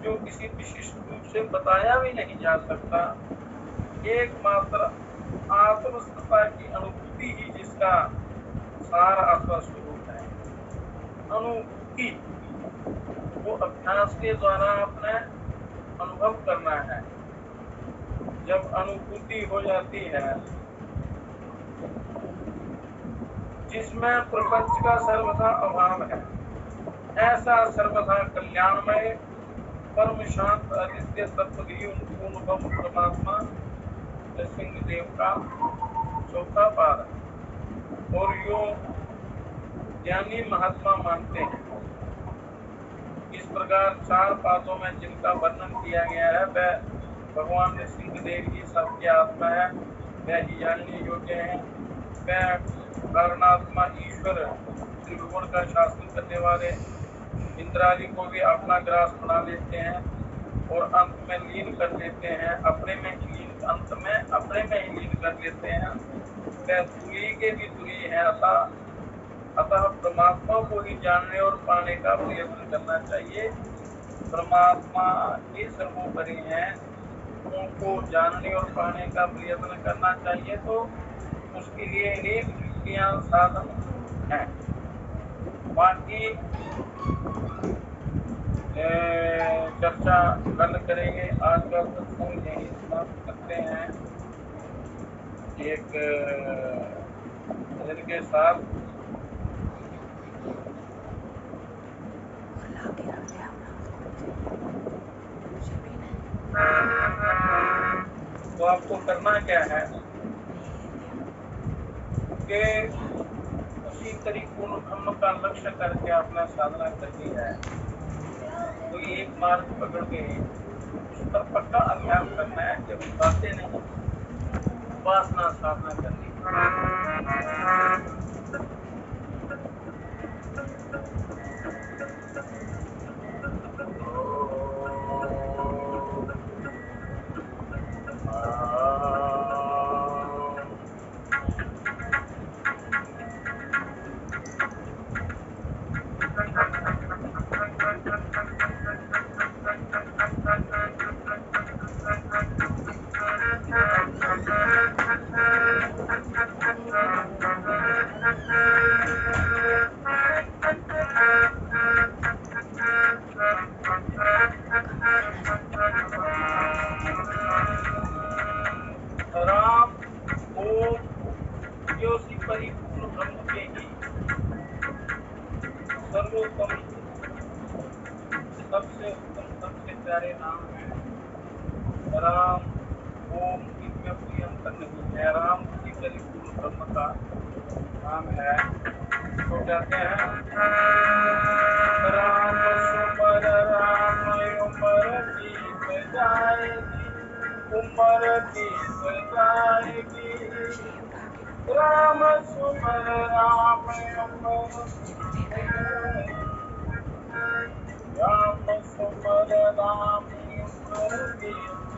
जो किसी विशिष्ट रूप से बताया भी नहीं जा सकता, एकमात्र आत्मसत्ता की अनुभूति ही जिसका सार अथवा स्वरूप है। अनुभूति वो अभ्यास के द्वारा अपने अनुभव करना है। जब अनुभूति हो जाती है जिसमें प्रपंच का सर्वथा अभाव है, ऐसा सर्वथा कल्याणमय परम शांत अनित्य तत्वधि अनुभव परमात्मा सिंहदेव का चौथा पाद और यो ज्ञानी महात्मा मानते हैं। इस प्रकार 4 पादों में जिनका वर्णन किया गया है वह भगवान सिंहदेव ही सबकी आत्मा है, वह ही जानने योग्य है, वह कारणात्मा ईश्वर त्रिभुवन का शासन करने वाले इंद्रादि को भी अपना ग्रास बना लेते हैं और अंत में लीन कर लेते हैं, अपने में ही लीन, अंत में अपने में ही लीन कर लेते हैं। वह तुरी के भी तुरी है। अतः परमात्मा को ही जानने और पाने का प्रयत्न करना चाहिए। परमात्मा ही सर्वोपरि है, उनको जानने और पाने का प्रयत्न करना चाहिए। तो उसके लिए अनेक युक्तियां, साधन हैं। बाकी चर्चा कल करेंगे। आज का सत्संग यही समाप्त करते हैं एक भजन के साथ। तो आपको करना क्या है कि उसी परिपूर्ण ब्रह्म का लक्ष्य करके अपना साधना करनी है। तो एक मार्ग पकड़ के उस पर पक्का अभ्यास करना है, जब बातें नहीं, उपासना साधना करनी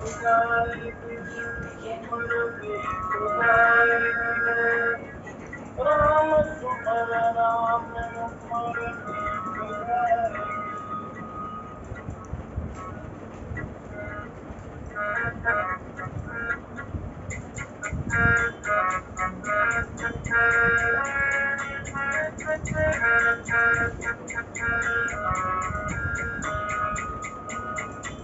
सुनाएगी उम्र भी सुनाएगी राम सुमर राम उम्र भी सुनाएगी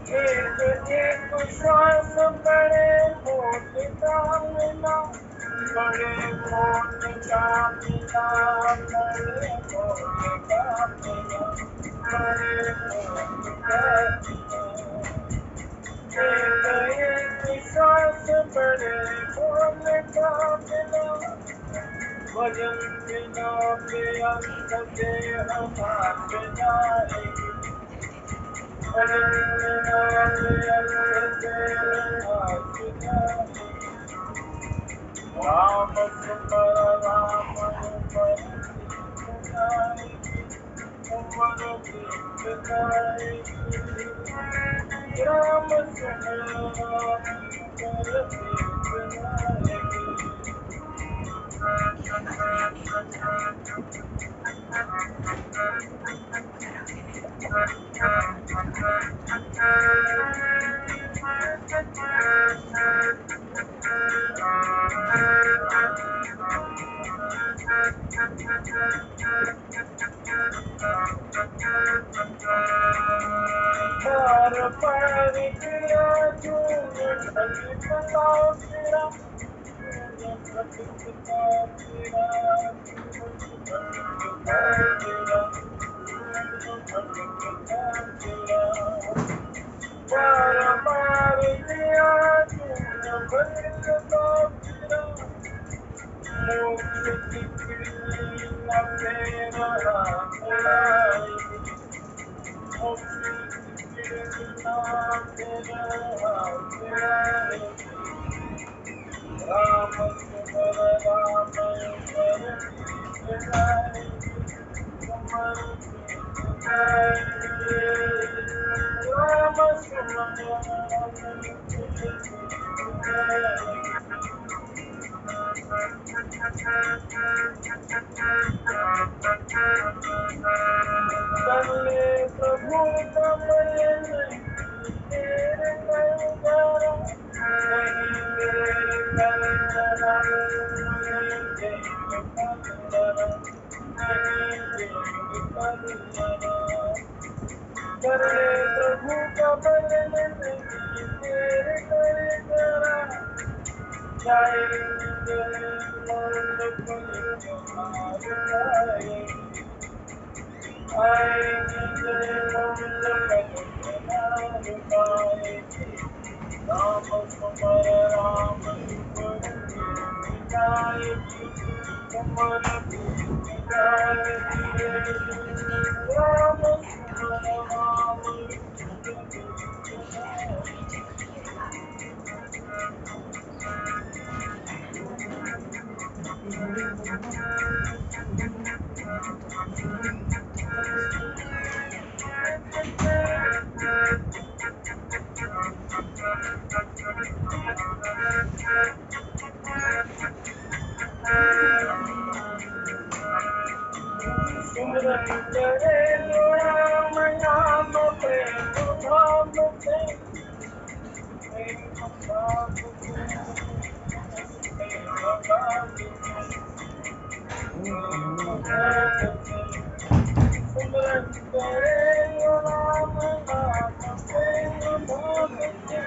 एक श्वास बड़े मोट का मिला बड़े मोट का मिला बड़े मोट का मिला बड़े मोट का मिला एक श्वास बड़े मोट का मिला भजन बिना बेअंत के हमार जाएगी राम सुमर राम उमर बीत जाएगी राम सुमर राम उमर बीत बार पर दिया तूने भटकता फिरा तूने भटकता फिरा भटकता फिरा भटकता फिरा बार बार दिया तूने भटकता फिरा मोक्ष की पीला तेरा मिलाएगी मोक्ष राम सुमर राम उमर बीत जाएगी उमर बीत जाएगी राम सुमर राम उमर बीत जाएगी चले प्रभु कमल नहीं तेरे कंगरा नहीं तेरे कंगरा नहीं तेरे कंगरा नहीं तेरे कंगरा चले प्रभु कमल नहीं तेरे कंगरा जाएंगे मन पुण्य जाएंगे आएंगे राम सुमर राम उमर बीत जाएगी उमर बीत जाएगी राम सुमर राम उमर बीत जाएगी सिमरन करे राम नाम प्रेम भाव से प्रेम भाव से प्रेम भाव से सिमरन करे राम नाम प्रेम भाव से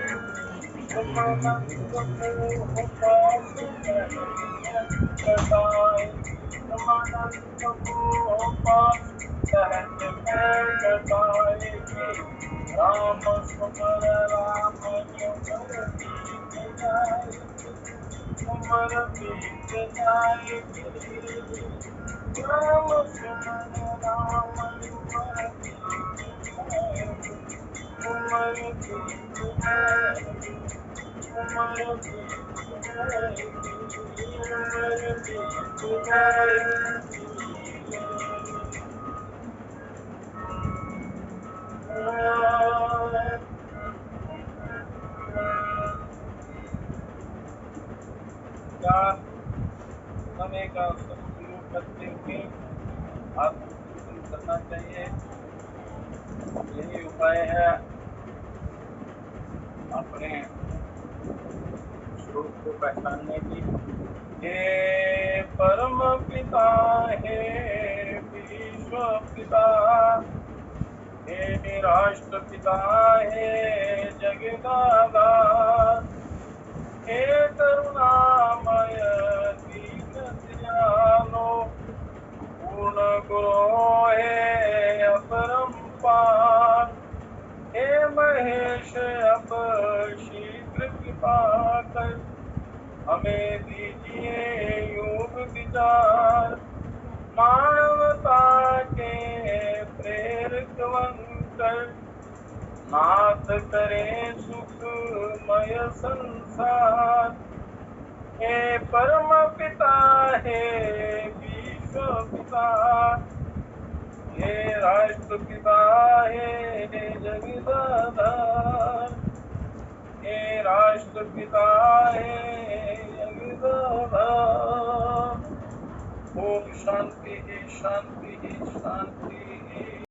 परमानंद को पास सहज में जताएगी राम सुमर राम उमर बीत जाएगी उमर बीत जाएगी राम सुमर राम उमर बीत जाएगी उमर बीत जाएगी उमर बीत जाएगी उमर बीत जाएगी निर्विकार समय का सदुपयोग करते हुए आत्मचिंतन करना चाहिए। यही उपाय है अपने स्वरूप को पहचानने की। हे परम पिता, हे विश्व पिता, हे राष्ट्रपिता, हे जगदाधार, हे करुणामय दीन दयालो, पूर्ण गुरो हे अपरंपार, हे महेश अब शीघ्र कृपा कर हमें दीजिए योग विचार। मानवता के प्रेरक बनकर नाथ करें सुखमय संसार। हे परम पिता, हे विश्व पिता, हे राष्ट्रपिता, हे जगदाधार, हे राष्ट्रपिता, हे जगदाधार। ओम शांति शांति शांति।